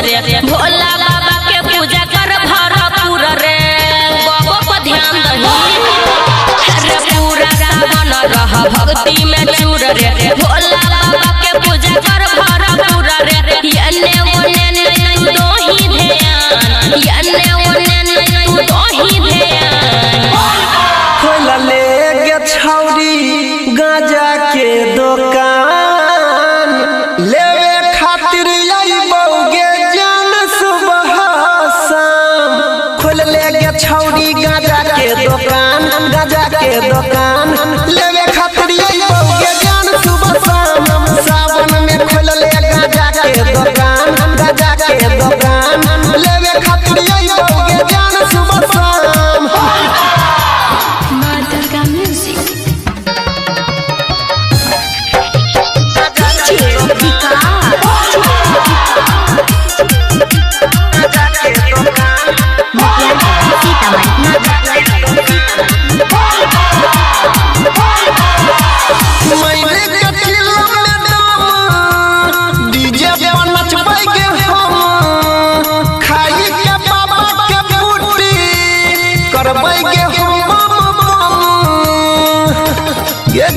रे भोला बाबा के पूजा कर भरपूर रे बाबा पर ध्यान दही रे पूरा सावन रह भक्ति में चूर रे भोला बाबा के पूजा कर भरपूर रे यने ओने नहीं दो ही ध्यान यने ओने नहीं दो ही ध्यान खोला ले गे छौरी गाजा के दुकान लेवे खातिर आइबोगे जान सुबह शाम खोल ले गे छौरी गाजा के दुकान लेवे खातिर आइबोगे जान सुबह शाम सावन में खोल ले गाजा के दुकान लेवे खातिर आइबोगे जान सुबह शाम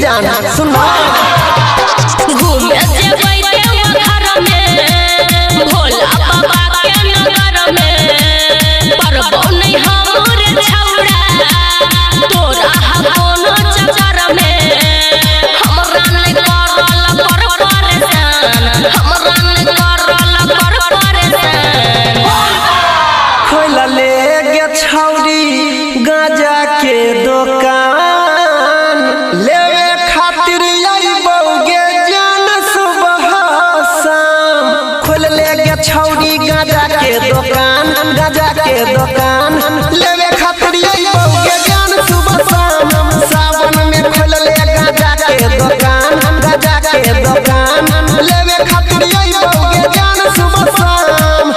जाना सुना घूमे जेबै देवघर में भोला बाबा के नगर में परबो नहीं हमर छौड़ा तोरा कोनो चक्कर में हमरा नहीं करल कर परेशान हमरा नहीं करल कर परेशान खोला ले गे छौरी गाजा के दुकान लेवे खातिर आइबोगे जान सुबह शाम खोल ले गे छौरी गाजा के दुकान लेवे खातिर आइबोगे जान सुबह शाम सावन में खोल ले गाजा के दुकान लेवे खातिर आइबोगे जान सुबह शाम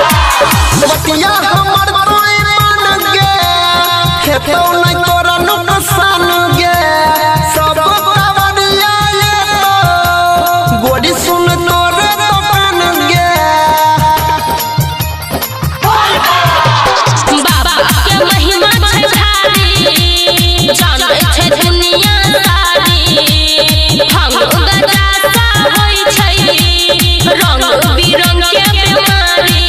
बतिया हमर कोई मान गे खेतो नहीं तोरा नुकसान गे सब कवरिया ये तो गोड़ी सुन तोरे तो बन गे बाबा के महिमा छै भारी जानै छै दुनिया सारी भंग गजा सा होई छै रंग बिरंग के बीमारी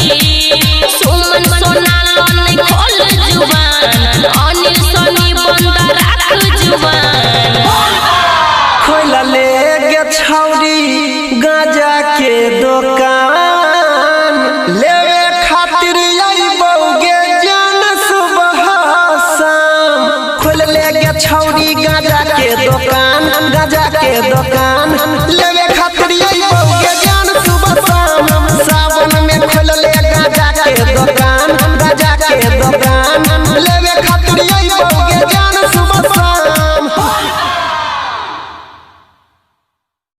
सुमन सोनालो नहीं खोल जुबान अनिल सोनी बंद राख जुबान खोला ले गे छौरी गाजा के दुकान लेवे खातिर आइबोगे जान सुबह शाम खोल ले गे छौरी गाजा के दुकान